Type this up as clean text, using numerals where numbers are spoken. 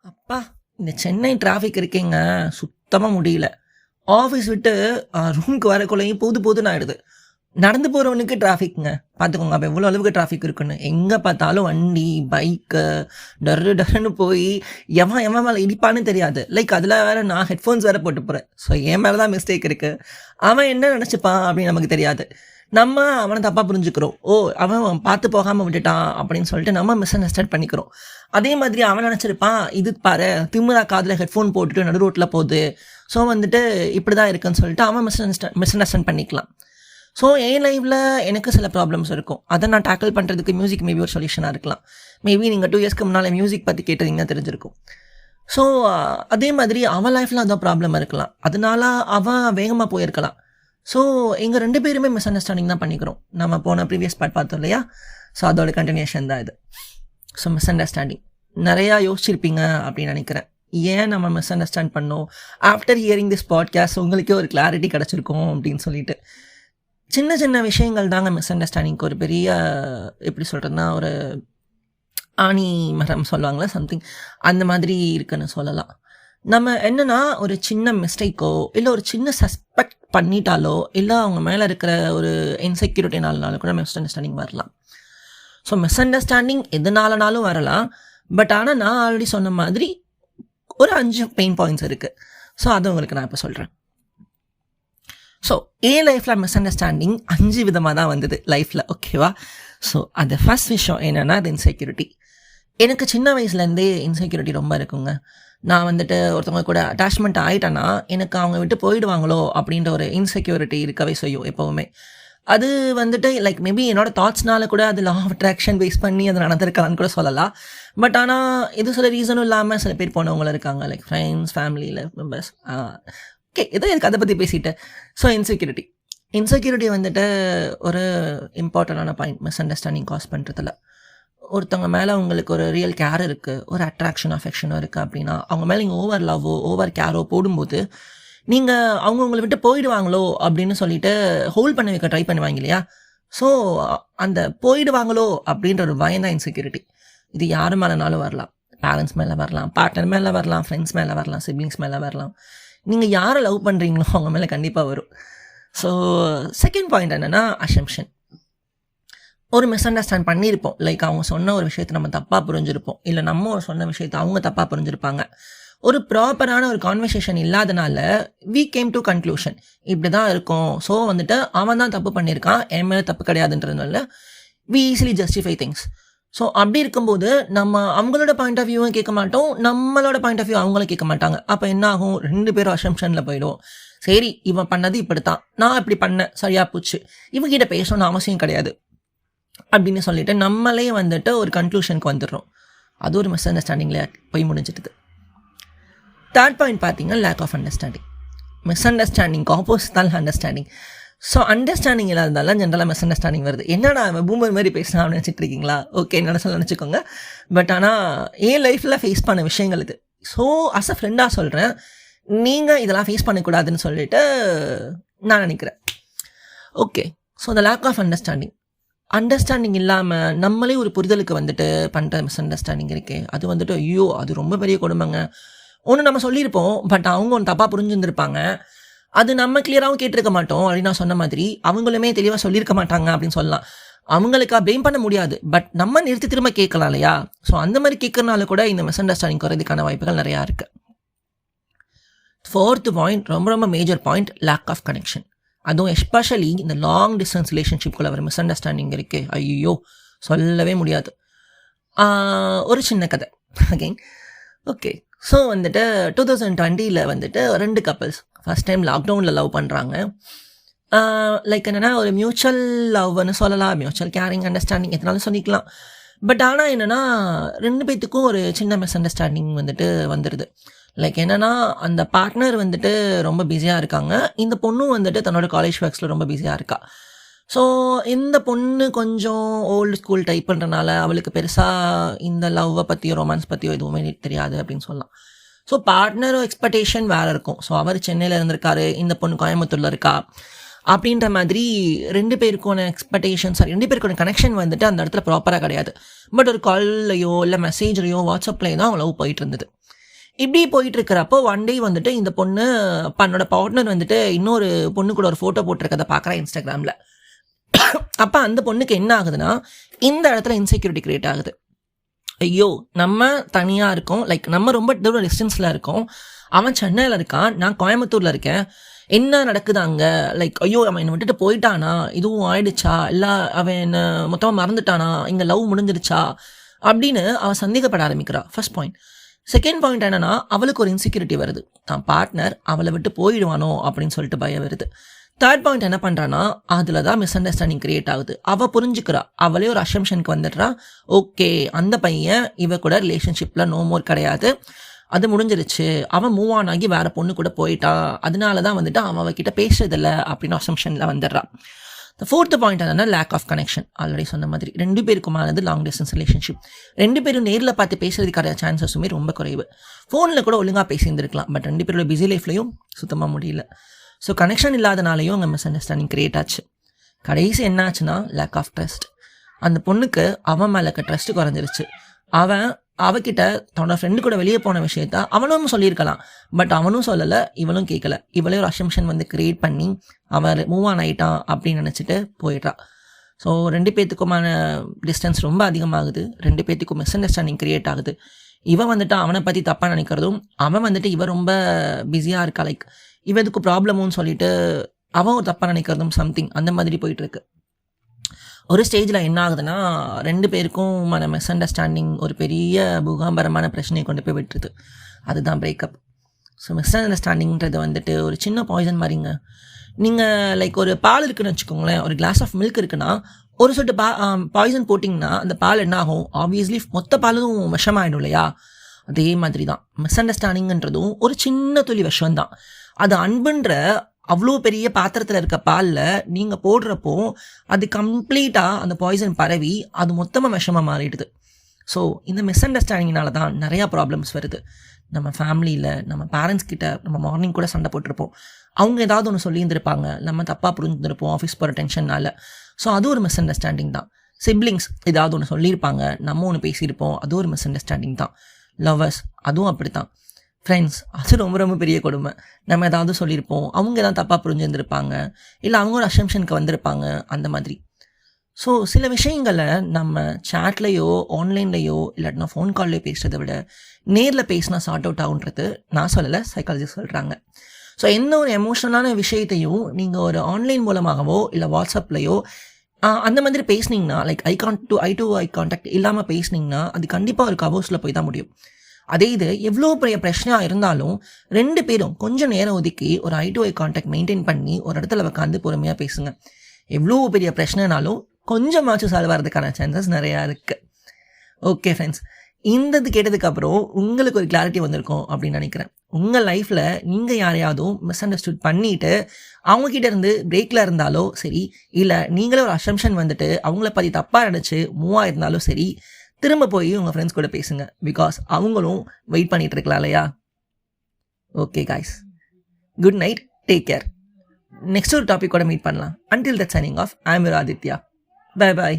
அப்பா! இந்த சென்னை டிராஃபிக் இருக்கேங்க, சுத்தமா முடியல. ஆஃபீஸ் விட்டு ரூமுக்கு வரக்குள்ளேயும் போது போதுன்னு ஆயிடுது. நடந்து போறவனுக்கு டிராஃபிக்ங்க. பார்த்துக்கோங்க அப்ப எவ்வளோ அளவுக்கு டிராஃபிக் இருக்குன்னு. எங்க பார்த்தாலும் வண்டி, பைக்கு டர்ரு டர்ருன்னு போய் எவன் எவன் மேல இடிப்பான்னு தெரியாது. லைக் அதில வேற நான் ஹெட்ஃபோன்ஸ் வேற போட்டு போறேன். ஸோ என் மேல தான் மிஸ்டேக் இருக்கு. அவன் என்ன நினச்சுப்பான் அப்படின்னு நமக்கு தெரியாது. நம்ம அவனை தப்பாக புரிஞ்சுக்கிறோம். ஓ, அவன் பார்த்து போகாமல் விட்டுட்டான் அப்படின்னு சொல்லிட்டு நம்ம மிஸ் அண்டர்ஸ்டாண்ட் பண்ணிக்கிறோம். அதே மாதிரி அவன் நினச்சிருப்பான், இது பாரு திமிரா காதில் ஹெட்ஃபோன் போட்டுட்டு நடு ரோட்டில் போகுது, ஸோ வந்துட்டு இப்படி தான் இருக்குன்னு சொல்லிட்டு அவன் மிஸ் அண்டர்ஸ்டாண்ட் பண்ணிக்கலாம். ஸோ என் லைஃப்பில் எனக்கு சில ப்ராப்ளம்ஸ் இருக்கும். அதை நான் டேக்கிள் பண்ணுறதுக்கு மியூசிக் மேபி ஒரு சொல்யூஷனாக இருக்கலாம். மேபி நீங்கள் 2 இயர்ஸ்க்கு முன்னால் மியூசிக் பற்றி கேட்டதீங்கன்னா தெரிஞ்சிருக்கும். ஸோ அதே மாதிரி அவன் லைஃப்பில் அதான் ப்ராப்ளம் இருக்கலாம். அதனால அவன் வேகமாக போயிருக்கலாம். ஸோ எங்கள் 2 பேருமே மிஸ் அண்டர்ஸ்டாண்டிங் தான் பண்ணிக்கிறோம். நம்ம போன ப்ரீவியஸ் பார்ட் பார்த்தோம் இல்லையா? ஸோ அதோட கண்டினியூஷன் தான் இது. ஸோ மிஸ் அண்டர்ஸ்டாண்டிங் நிறையா யோசிச்சிருப்பீங்க அப்படின்னு நினைக்கிறேன். ஏன் நம்ம மிஸ் அண்டர்ஸ்டாண்ட் பண்ணோம்? ஆஃப்டர் ஹியரிங் திஸ் பாட்காஸ்ட் உங்களுக்கே ஒரு கிளாரிட்டி கிடச்சிருக்கும் அப்படின்னு சொல்லிட்டு. சின்ன சின்ன விஷயங்கள் தாங்க மிஸ் அண்டர்ஸ்டாண்டிங்க்கு ஒரு பெரிய, எப்படி சொல்கிறதுனா, ஒரு ஆணி மரம் சொல்லுவாங்களே, சம்திங் அந்த மாதிரி இருக்குன்னு சொல்லலாம். நம்ம என்னென்னா, ஒரு சின்ன மிஸ்டேக்கோ இல்லை ஒரு சின்ன சஸ்பெக்ட் பண்ணிட்டாலோ இல்லை அவங்க மேலே இருக்கிற ஒரு இன்செக்யூரிட்டினாலனாலும் கூட மிஸ் அண்டர்ஸ்டாண்டிங் வரலாம். ஸோ மிஸ் அண்டர்ஸ்டாண்டிங் எதுனாலனாலும் வரலாம். பட் ஆனால் நான் ஆல்ரெடி சொன்ன மாதிரி ஒரு 5 பெயின் பாயிண்ட்ஸ் இருக்குது. ஸோ அது உங்களுக்கு நான் இப்போ சொல்கிறேன். ஸோ என் லைஃப்பில் மிஸ் அண்டர்ஸ்டாண்டிங் 5 விதமாக தான் வந்தது லைஃப்பில், ஓகேவா? ஸோ அது ஃபர்ஸ்ட் விஷயம் என்னென்னா, அது இன்செக்யூரிட்டி. எனக்கு சின்ன வயசுலேருந்தே இன்செக்யூரிட்டி ரொம்ப இருக்குங்க. நான் வந்துட்டு ஒருத்தவங்க கூட அட்டாச்மெண்ட் ஆகிட்டேன்னா எனக்கு அவங்க விட்டு போயிடுவாங்களோ அப்படின்ற ஒரு இன்செக்யூரிட்டி இருக்கவே செய்யும் எப்போவுமே. அது வந்துட்டு லைக் மேபி என்னோடய தாட்ஸ்னால கூட அது லா ஆஃப் அட்ராக்ஷன் பேஸ் பண்ணி அது நடந்திருக்கலான்னு கூட சொல்லலாம். பட் ஆனால் இது சில ரீசனும் இல்லாமல் சில பேர் போனவங்களும் இருக்காங்க, லைக் ஃப்ரெண்ட்ஸ், ஃபேமிலியில் மெம்பர்ஸ். ஓகே, ஏதோ எனக்கு அதை பற்றி பேசிட்டு. ஸோ இன்செக்யூரிட்டி வந்துட்டு ஒரு இம்பார்ட்டண்டான பாயிண்ட் மிஸ் அண்டர்ஸ்டாண்டிங் காஸ் பண்ணுறதுல. ஒருத்தவங்க மேலே உங்களுக்கு ஒரு ரியல் கேர் இருக்குது, ஒரு அட்ராக்ஷன், அஃபெக்ஷனோ இருக்குது அப்படின்னா அவங்க மேலே நீங்கள் ஓவர் லவ்வோ ஓவர் கேரோ போடும்போது நீங்கள் அவங்க உங்களை விட்டு போயிடுவாங்களோ அப்படின்னு சொல்லிட்டு ஹோல்ட் பண்ண வைக்க ட்ரை பண்ணுவாங்க இல்லையா? ஸோ அந்த போயிடுவாங்களோ அப்படின்ற ஒரு பயம் தான் இன்செக்யூரிட்டி. இது யார் மேலேனாலும் வரலாம். பேரண்ட்ஸ் மேலே வரலாம், பார்ட்னர் மேலே வரலாம், ஃப்ரெண்ட்ஸ் மேலே வரலாம், சிப்ளிங்ஸ் மேலே வரலாம். நீங்கள் யாரை லவ் பண்ணுறீங்களோ அவங்க மேலே கண்டிப்பாக வரும். ஸோ செகண்ட் பாயிண்ட் என்னென்னா, அசம்ஷன். ஒரு மிஸ் அண்டர்ஸ்டாண்ட் பண்ணியிருப்போம். லைக் அவங்க சொன்ன ஒரு விஷயத்தை நம்ம தப்பாக புரிஞ்சிருப்போம், இல்லை நம்ம சொன்ன விஷயத்தை அவங்க தப்பாக புரிஞ்சிருப்பாங்க. ஒரு ப்ராப்பரான ஒரு கான்வர்சேஷன் இல்லாதனால வி கேம் டு கன்க்ளூஷன், இப்படி தான் இருக்கும். ஸோ வந்துட்டு அவன் தான் தப்பு பண்ணியிருக்கான், என் மேலே தப்பு கிடையாதுன்றதுனால we easily justify things. So அப்படி இருக்கும்போது நம்ம அவங்களோட பாயிண்ட் ஆஃப் வியூவும் கேட்க மாட்டோம், நம்மளோட பாயிண்ட் ஆஃப் வியூ அவங்களும் கேட்க மாட்டாங்க. அப்போ என்ன ஆகும்? 2 பேரும் அசம்ஷனில் போயிடும். சரி, இவன் பண்ணது இப்படி தான், நான் இப்படி பண்ணேன், சரியா போச்சு, இவங்கிட்ட பேசணும்னு அவசியம் கிடையாது அப்படின்னு சொல்லிட்டு நம்மளே வந்துட்டு ஒரு கன்க்ளூஷனுக்கு வந்துடுறோம். அது ஒரு மிஸ் அண்டர்ஸ்டாண்டிங்கில் போய் முடிஞ்சிடுது. தேர்ட் பாயிண்ட் பார்த்தீங்கன்னா, லேக் ஆஃப் அண்டர்ஸ்டாண்டிங். மிஸ் அண்டர்ஸ்டாண்டிங்க்கு ஆப்போசிட் தான் அண்டர்ஸ்டாண்டிங். ஸோ அண்டர்ஸ்டாண்டிங் இல்லாததால ஜென்ரலாக மிஸ் அண்டர்ஸ்டாண்டிங் வருது. என்னடா அவன் பூமர் மாதிரி பேசினா அப்படின்னு நினச்சிட்டு இருக்கீங்களா? ஓகே, சொல்ல நினச்சிக்கோங்க. பட் ஆனால் என் லைஃப்பில் ஃபேஸ் பண்ண விஷயங்கள் இது. ஸோ அஸ் அ ஃப்ரெண்டாக சொல்கிறேன், நீங்கள் இதெல்லாம் ஃபேஸ் பண்ணக்கூடாதுன்னு சொல்லிட்டு நான் நினைக்கிறேன். Okay, so the lack of understanding இல்லாமல் நம்மளே ஒரு புரிதலுக்கு வந்துட்டு பண்ணுற மிஸ் அண்டர்ஸ்டாண்டிங் இருக்கே, அது வந்துட்டு ஐயோ அது ரொம்ப பெரிய கொடுமைங்க. ஒன்று நம்ம சொல்லியிருப்போம், பட் அவங்க ஒன்று தப்பாக புரிஞ்சுருந்துருப்பாங்க. அது நம்ம கிளியராகவும் கேட்டிருக்க மாட்டோம். அப்படின்னு நான் சொன்ன மாதிரி அவங்களுமே தெளிவாக சொல்லியிருக்க மாட்டாங்க அப்படின்னு சொல்லலாம். அவங்களுக்காக ப்ளேம் பண்ண முடியாது, பட் நம்ம நிறுத்தி திரும்ப கேட்கலாம் இல்லையா? ஸோ அந்த மாதிரி கேட்கறனால கூட இந்த மிஸ் அண்டர்ஸ்டாண்டிங் குறைறதுக்கான வாய்ப்புகள் நிறையா இருக்குது. ஃபோர்த் பாயிண்ட், ரொம்ப ரொம்ப major point, lack of connection. அதுவும் எஸ்பெஷலி இந்த லாங் டிஸ்டன்ஸ் ரிலேஷன்ஷிப்குள்ள வர மிஸ் அண்டர்ஸ்டாண்டிங் இருக்கே, ஐயோ சொல்லவே முடியாது. ஒரு சின்ன கதை அகெயின். ஓகே, ஸோ வந்துட்டு 2020 வந்துட்டு 2 கப்பல்ஸ் ஃபஸ்ட் டைம் லாக்டவுனில் லவ் பண்ணுறாங்க. லைக் என்னென்னா, ஒரு மியூச்சுவல் லவ்னு சொல்லலாம், மியூச்சுவல் கேரிங், அண்டர்ஸ்டாண்டிங் எதனாலும் சொல்லிக்கலாம். பட் ஆனால் என்னென்னா 2 பேத்துக்கும் ஒரு சின்ன மிஸ் அண்டர்ஸ்டாண்டிங் வந்துட்டு வந்துடுது. லைக் என்னென்னா, அந்த பார்ட்னர் வந்துட்டு ரொம்ப பிஸியாக இருக்காங்க, இந்த பொண்ணும் வந்துட்டு தன்னோட காலேஜ் ஒர்க்ஸில் ரொம்ப பிஸியாக இருக்கா. ஸோ இந்த பொண்ணு கொஞ்சம் ஓல்டு ஸ்கூல் டைப்புன்றனால அவளுக்கு பெருசாக இந்த லவ்வை பற்றியோ ரொமான்ஸ் பற்றியோ எதுவுமே தெரியாது அப்படின்னு சொல்லலாம். ஸோ பார்ட்னரும் எக்ஸ்பெக்டேஷன் வேறு இருக்கும். ஸோ அவர் சென்னையில் இருந்திருக்காரு, இந்த பொண்ணு கோயம்புத்தூரில் இருக்கா. அப்படின்ற மாதிரி 2 பேருக்கான எக்ஸ்பெக்டேஷன்ஸ், 2 பேருக்கான கனெக்ஷன் வந்துட்டு அந்த இடத்துல ப்ராப்பராக கிடையாது. பட் ஒரு கால்லையோ இல்லை மெசேஜ்லையோ வாட்ஸ்அப்லேயோ தான் அவங்க லவ் போயிட்டு இருந்தது. இப்படி போயிட்டு இருக்கிறப்போ ஒன் டே வந்துட்டு இந்த பொண்ணு தன்னோட பார்ட்னர் வந்துட்டு இன்னொரு பொண்ணு கூட ஒரு ஃபோட்டோ போட்டிருக்கதை பார்க்குறா இன்ஸ்டாகிராமில். அப்போ அந்த பொண்ணுக்கு என்ன ஆகுதுன்னா, இந்த இடத்துல இன்செக்யூரிட்டி கிரியேட் ஆகுது. ஐயோ, நம்ம தனியாக இருக்கோம், லைக் நம்ம ரொம்ப தூரம் டிஸ்டன்ஸில் இருக்கோம், அவன் சென்னையில் இருக்கான், நான் கோயம்புத்தூரில் இருக்கேன், என்ன நடக்குது அங்கே, லைக் ஐயோ அவன் என்னை விட்டுட்டு போயிட்டானா, இதுவும் ஆயிடுச்சா, இல்லை அவன் என்ன மொத்தமாக மறந்துட்டானா, இங்கே லவ் முடிஞ்சிருச்சா அப்படின்னு அவன் சந்தேகப்பட ஆரம்பிக்கிறா. First point. செகண்ட் பாயிண்ட் என்னன்னா, அவளுக்கு ஒரு இன்செக்யூரிட்டி வருது, தான் பார்ட்னர் அவளை விட்டு போயிடுவானோ அப்படின்னு சொல்லிட்டு பயம் வருது. தேர்ட் பாயிண்ட் என்ன பண்ணுறான்னா, அதில் தான் மிஸ் அண்டர்ஸ்டாண்டிங் கிரியேட் ஆகுது. அவள் புரிஞ்சுக்கிறா, அவளே ஒரு அசம்ஷனுக்கு வந்துடுறா, ஓகே அந்த பையன் இவ கூட ரிலேஷன்ஷிப்பில் நோ மோர் கிடையாது, அது முடிஞ்சிருச்சு, அவன் மூவ் ஆன் ஆகி வேறு பொண்ணு கூட போயிட்டான், அதனால தான் வந்துட்டு அவன் அவகிட்ட பேசுறதில்ல அப்படின்னு அசம்ஷனில் வந்துடுறான். ஃபோர்த்து பாயிண்ட் என்னன்னா, லேக் ஆஃப் கனெக்ஷன். ஆல்ரெடி சொன்ன மாதிரி 2 பேருக்குமானது லாங் டிஸ்டன்ஸ் ரிலேஷன்ஷிப். 2 பேரும் நேரில் பார்த்து பேசுறதுக்கான சான்சஸுமே ரொம்ப குறைவு. ஃபோனில் கூட ஒழுங்காக பேசியிருந்துருக்கலாம், பட் 2 பேரோட பிஸி லைஃப்லையும் சுத்தமாக முடியல. ஸோ கனெக்ஷன் இல்லாதனாலையும் அங்கே மிஸ் அண்டர்ஸ்டாண்டிங் கிரியேட் ஆச்சு. கடைசி என்ன ஆச்சுன்னா, லேக் ஆஃப் ட்ரஸ்ட். அந்த பொண்ணுக்கு அவன் மேலே இருக்க ட்ரஸ்ட்டு குறைஞ்சிருச்சு. அவகிட்ட தன்னோட ஃப்ரெண்டு கூட வெளியே போன விஷயத்த அவனும் சொல்லியிருக்கலாம், பட் அவனும் சொல்லலை, இவளும் கேட்கல. இவளே ஒரு அசம்ஷன் வந்து கிரியேட் பண்ணி அவன் மூவ் ஆன் ஆகிட்டான் அப்படின்னு நினச்சிட்டு போயிடுறா. ஸோ 2 பேர்த்துக்குமான டிஸ்டன்ஸ் ரொம்ப அதிகமாகுது, 2 பேர்த்துக்கும் மிஸ் அண்டர்ஸ்டாண்டிங் கிரியேட் ஆகுது. இவன் வந்துட்டு அவனை பற்றி தப்பாக நினைக்கிறதும், அவன் வந்துட்டு இவன் ரொம்ப பிஸியாக இருக்கா, லைக் இவன் இதுக்கு ப்ராப்ளமும் சொல்லிட்டு அவன் தப்பாக நினைக்கிறதும் சம்திங் அந்த மாதிரி போயிட்டுருக்கு. ஒரு ஸ்டேஜில் என்ன ஆகுதுன்னா, 2 பேருக்கும் மிஸ் அண்டர்ஸ்டாண்டிங் ஒரு பெரிய பூகாம்பரமான பிரச்சனையை கொண்டு போய் விட்டுருது. அதுதான் பிரேக்கப். ஸோ மிஸ் அண்டர்ஸ்டாண்டிங்கிறது வந்துட்டு ஒரு சின்ன பாய்சன் மாதிரிங்க. நீங்கள் லைக் ஒரு பால் இருக்குன்னு வச்சுக்கோங்களேன், ஒரு கிளாஸ் ஆஃப் மில்க் இருக்குன்னா, ஒரு சொட்டு பாய்சன் போட்டிங்கன்னா அந்த பால் என்ன ஆகும், ஆப்வியஸ்லி மொத்த பாலும் விஷமாயிடும் இல்லையா? அதே மாதிரி தான் மிஸ் அண்டர்ஸ்டாண்டிங்ன்றதும் ஒரு சின்ன துளி விஷம் தான். அது அன்புன்ற அவ்வளோ பெரிய பாத்திரத்தில் இருக்க பாலில் நீங்கள் போடுறப்போ அது கம்ப்ளீட்டாக அந்த பாய்சன் பரவி அது மொத்தமாக விஷமாக மாறிடுது. ஸோ இந்த மிஸ் அண்டர்ஸ்டாண்டிங்னால தான் நிறையா ப்ராப்ளம்ஸ் வருது. நம்ம ஃபேமிலியில் நம்ம பேரண்ட்ஸ் கிட்ட நம்ம மார்னிங் கூட சண்டை போட்டிருப்போம், அவங்க ஏதாவது ஒன்று சொல்லியிருந்திருப்பாங்க, நம்ம தப்பாக புரிஞ்சுருப்போம் ஆஃபீஸ் போகிற டென்ஷனால். ஸோ அது ஒரு மிஸ் அண்டர்ஸ்டாண்டிங் தான். சிப்ளிங்ஸ் ஏதாவது ஒன்று சொல்லியிருப்பாங்க, நம்ம ஒன்று பேசியிருப்போம், அது ஒரு மிஸ் அண்டர்ஸ்டாண்டிங் தான். லவ்வர்ஸ் அதுவும் அப்படி தான். ஃப்ரெண்ட்ஸ் அது ரொம்ப ரொம்ப பெரிய கொடுமை. நம்ம ஏதாவது சொல்லியிருப்போம், அவங்க ஏதாவது தப்பாக புரிஞ்சுருந்துருப்பாங்க, இல்லை அவங்க ஒரு அசம்ஷனுக்கு வந்திருப்பாங்க, அந்த மாதிரி. ஸோ சில விஷயங்களை நம்ம சேட்லேயோ ஆன்லைன்லேயோ இல்லாட்டினா ஃபோன் கால்லையோ பேசுகிறத விட நேரில் பேசினா சார்ட் அவுட் ஆகுன்றது நான் சொல்லலை, சைக்காலஜிஸ்ட் சொல்கிறாங்க. ஸோ எந்த ஒரு எமோஷனலான விஷயத்தையும் நீங்கள் ஒரு ஆன்லைன் மூலமாகவோ இல்லை வாட்ஸ்அப்லேயோ அந்த மாதிரி பேசுனீங்கன்னா, like I to eye contact இல்லாமல் பேசுனீங்கன்னா அது கண்டிப்பாக ஒரு கவர்ஸில் போய் தான் முடியும். அதே இது எவ்வளோ பெரிய பிரச்சனையாக இருந்தாலும் 2 பேரும் கொஞ்சம் நேரம் ஒதுக்கி ஒரு ஐ டு ஐ கான்டாக்ட் மெயின்டைன் பண்ணி ஒரு இடத்துல உட்காந்து பொறுமையாக பேசுங்க. எவ்வளோ பெரிய பிரச்சனைனாலும் கொஞ்சமாச்சும் சால்வ் ஆகிறதுக்கான சான்சஸ் நிறையா இருக்குது. ஓகே ஃப்ரெண்ட்ஸ், இந்த கேட்டதுக்கப்புறம் உங்களுக்கு ஒரு கிளாரிட்டி வந்திருக்கும் அப்படின்னு நினைக்கிறேன். உங்கள் லைஃப்பில் நீங்கள் யாரையாவது மிஸ் அண்டர்ஸ்டுட் பண்ணிவிட்டு அவங்கக்கிட்ட இருந்து பிரேக்கில் இருந்தாலோ சரி, இல்லை நீங்களே ஒரு அசம்ஷன் வந்துட்டு அவங்கள பற்றி தப்பாக நினச்சி மூவ் ஆயிருந்தாலும் சரி, திரும்ப போய் உங்கள் ஃப்ரெண்ட்ஸ் கூட பேசுங்க. பிகாஸ் அவங்களும் வெயிட் பண்ணிகிட்டு இருக்கலாம் இல்லையா? Okay guys, good night, take care. Next ஒரு டாபிக் கூட மீட் பண்ணலாம். Until that signing off, I am your Aditya. Bye bye.